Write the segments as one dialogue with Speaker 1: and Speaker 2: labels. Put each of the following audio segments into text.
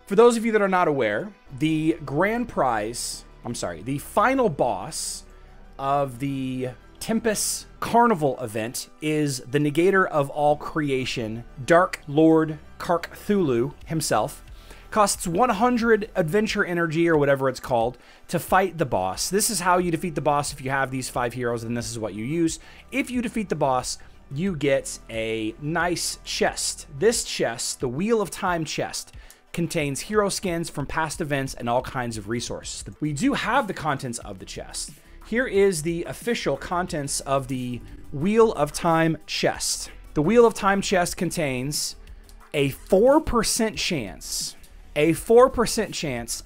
Speaker 1: For those of you that are not aware, the final boss of the Tempest Carnival event is the negator of all creation, Dark Lord Cthulhu himself. Costs 100 adventure energy, or whatever it's called, to fight the boss. This is how you defeat the boss. If you have these 5 heroes, then this is what you use. If you defeat the boss, you get a nice chest. This chest, the Wheel of Time chest, contains hero skins from past events and all kinds of resources. We do have the contents of the chest. Here is the official contents of the Wheel of Time chest. The Wheel of Time chest contains a 4% chance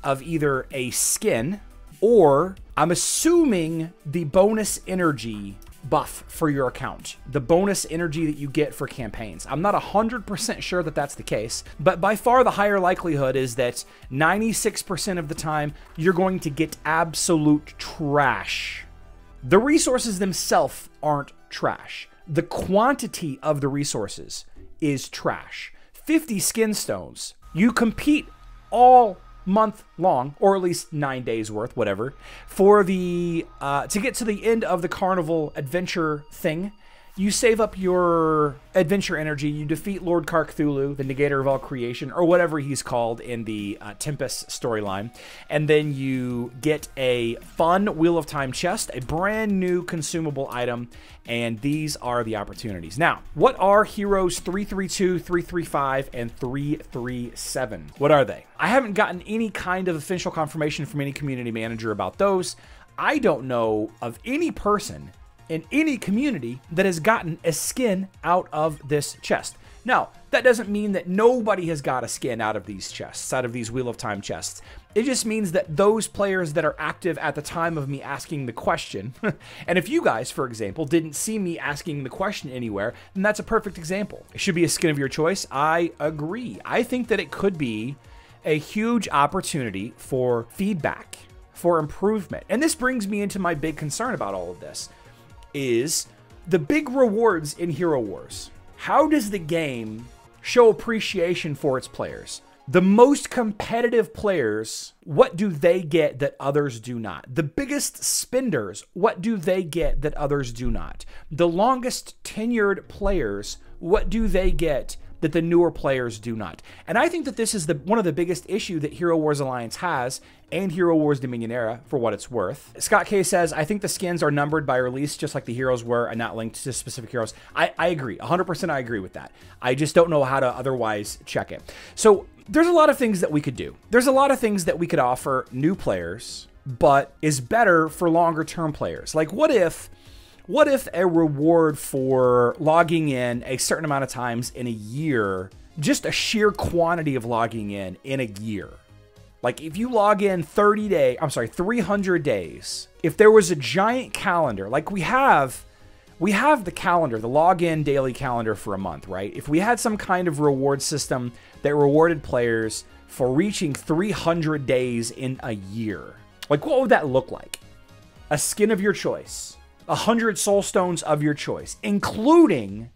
Speaker 1: of either a skin or, I'm assuming, the bonus energy buff for your account. The bonus energy that you get for campaigns. I'm not 100% sure that that's the case, but by far the higher likelihood is that 96% of the time you're going to get absolute trash. The resources themselves aren't trash. The quantity of the resources is trash. 50 skin stones. You compete all month long, or at least 9 days worth, whatever, for the to get to the end of the carnival adventure thing. You save up your adventure energy, you defeat Lord Cthulhu, the negator of all creation, or whatever he's called in the Tempest storyline, and then you get a fun Wheel of Time chest, a brand new consumable item, and these are the opportunities. Now, what are heroes 332, 335, and 337? What are they? I haven't gotten any kind of official confirmation from any community manager about those. I don't know of any person in any community that has gotten a skin out of this chest. Now, that doesn't mean that nobody has got a skin out of these chests, out of these Wheel of Time chests. It just means that those players that are active at the time of me asking the question, and if you guys, for example, didn't see me asking the question anywhere, then that's a perfect example. It should be a skin of your choice. I agree. I think that it could be a huge opportunity for feedback, for improvement. And this brings me into my big concern about all of this. Is the big rewards in Hero Wars. How does the game show appreciation for its players? The most competitive players, what do they get that others do not? The biggest spenders, what do they get that others do not? The longest tenured players, what do they get that the newer players do not? And I think that this is one of the biggest issue that Hero Wars Alliance has, and Hero Wars Dominion Era, for what it's worth. Scott K says, I think the skins are numbered by release just like the heroes were and not linked to specific heroes. I agree. 100% I agree with that. I just don't know how to otherwise check it. So there's a lot of things that we could do. There's a lot of things that we could offer new players, but is better for longer term players. Like what if a reward for logging in a certain amount of times in a year, just a sheer quantity of logging in a year? Like if you log in 300 days, if there was a giant calendar, like we have the calendar, the login daily calendar for a month, right? If we had some kind of reward system that rewarded players for reaching 300 days in a year, like what would that look like? A skin of your choice. 100 soul stones of your choice, including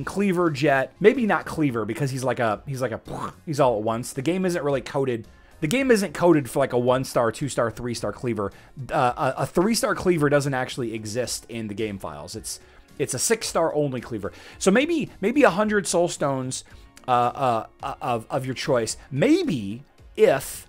Speaker 1: Cleaver Jet. Maybe not Cleaver because he's all at once. The game isn't really coded. The game isn't coded for like a 1-star, 2-star, 3-star Cleaver. A 3-star Cleaver doesn't actually exist in the game files. It's a 6-star only Cleaver. So maybe 100 soul stones of your choice. Maybe if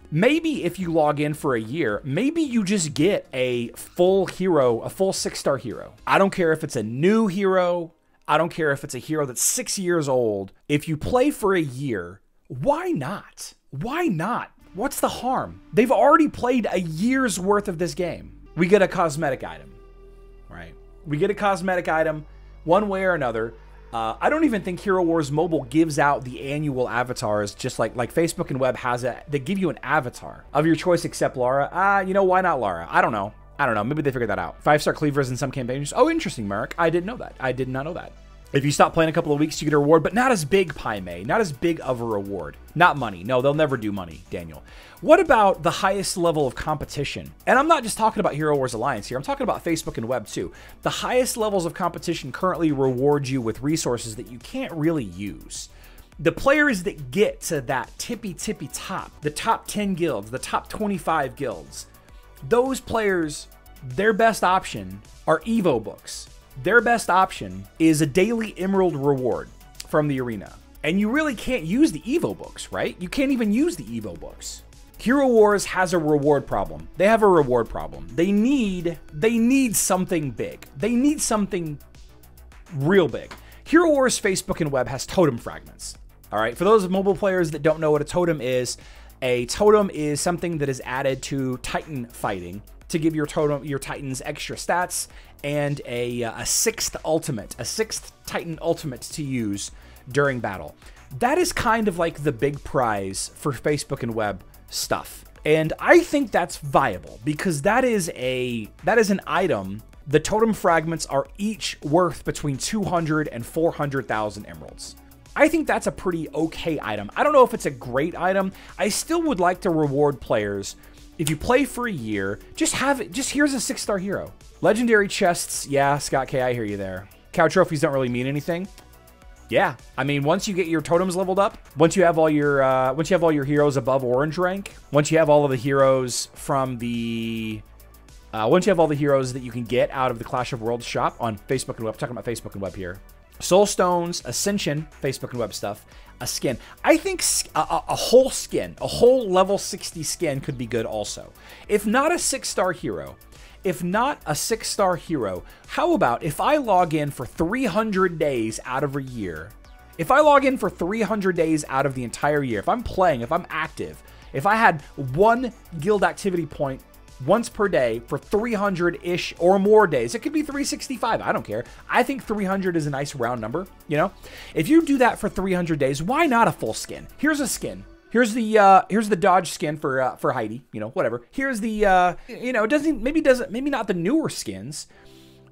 Speaker 1: you log in for a year, maybe you just get a full hero, a full 6-star hero. I don't care if it's a new hero. I don't care if it's a hero that's 6 years old. If you play for a year, why not? Why not? What's the harm? They've already played a year's worth of this game. We get a cosmetic item, right? We get a cosmetic item one way or another. I don't even think Hero Wars Mobile gives out the annual avatars, just like Facebook and Web has it. They give you an avatar of your choice except Lara. You know, why not Lara? I don't know. Maybe they figured that out. 5-star Cleavers in some campaigns. Oh, interesting, Merrick. I didn't know that. I did not know that. If you stop playing a couple of weeks, you get a reward, but not as big, Pai Mei. Not as big of a reward. Not money. No, they'll never do money, Daniel. What about the highest level of competition? And I'm not just talking about Hero Wars Alliance here. I'm talking about Facebook and Web too. The highest levels of competition currently reward you with resources that you can't really use. The players that get to that tippy top, the top 10 guilds, the top 25 guilds, those players, their best option are Evo books. Their best option is a daily emerald reward from the arena. And you really can't use the Evo books, right? You can't even use the Evo books. Hero Wars has a reward problem. They have a reward problem. They need something big. They need something real big. Hero Wars Facebook and web has totem fragments. All right, for those mobile players that don't know what a totem is something that is added to Titan fighting to give your Titans extra stats and a sixth Titan ultimate to use during battle. That is kind of like the big prize for Facebook and web stuff. And I think that's viable because that is an item. The totem fragments are each worth between 200 and 400,000 emeralds. I think that's a pretty okay item. I don't know if it's a great item. I still would like to reward players. If you play for a year, just here's a 6-star hero. Legendary chests, yeah, Scott K, I hear you there. Cow trophies don't really mean anything. Yeah, I mean, once you get your totems leveled up, once you have all your heroes above orange rank, once you have all of the heroes from the, once you have all the heroes that you can get out of the Clash of Worlds shop on Facebook and web, I'm talking about Facebook and web here. Soul Stones, Ascension, Facebook and web stuff, a skin. I think a whole skin, a whole level 60 skin could be good also. If not a 6-star hero, how about if I log in for 300 days out of a year? If I log in for 300 days out of the entire year, if I'm playing, if I'm active, if I had one guild activity point once per day for 300-ish or more days, it could be 365, I don't care. I think 300 is a nice round number, you know? If you do that for 300 days, why not a full skin? Here's a skin. Here's the Dodge skin for Heidi, you know, whatever. Here's the, you know, maybe not the newer skins.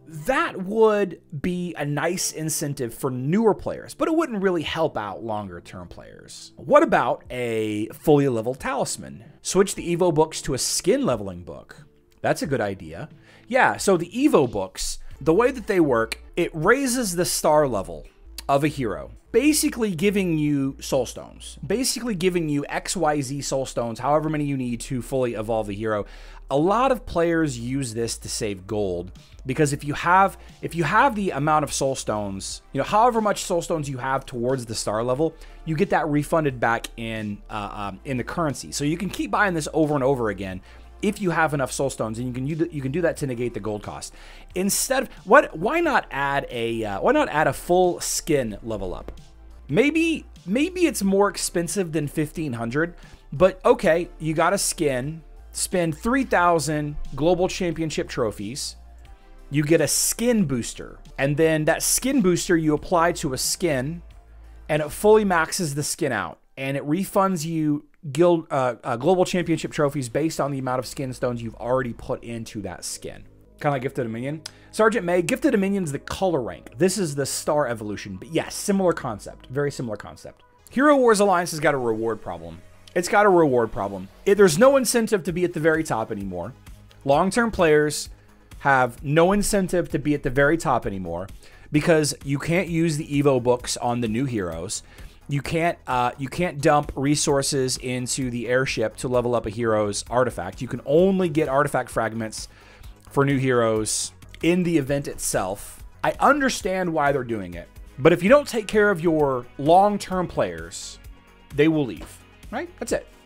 Speaker 1: That would be a nice incentive for newer players, but it wouldn't really help out longer term players. What about a fully leveled talisman? Switch the Evo books to a skin leveling book. That's a good idea. Yeah, so the Evo books, the way that they work, it raises the star level of a hero, basically giving you soul stones, basically giving you XYZ soul stones, however many you need to fully evolve the hero. A lot of players use this to save gold because if you have the amount of soul stones, you know, however much soul stones you have towards the star level, you get that refunded back in the currency. So you can keep buying this over and over again if you have enough soul stones, and you can do that to negate the gold cost. Instead, why not add a full skin level up? Maybe it's more expensive than 1,500, but okay, you got a skin. Spend 3,000 global championship trophies. You get a skin booster, and then that skin booster you apply to a skin, and it fully maxes the skin out, and it refunds you global championship trophies based on the amount of skin stones you've already put into that skin. Kind of like Gifted a Minion. Sergeant May, Gifted a Minion's the color rank. This is the star evolution, but yes, similar concept, very similar concept. Hero Wars Alliance has got a reward problem. It's got a reward problem. There's no incentive to be at the very top anymore. Long-term players have no incentive to be at the very top anymore because you can't use the Evo books on the new heroes. You can't dump resources into the airship to level up a hero's artifact. You can only get artifact fragments for new heroes in the event itself. I understand why they're doing it, but if you don't take care of your long-term players, they will leave. Right? That's it.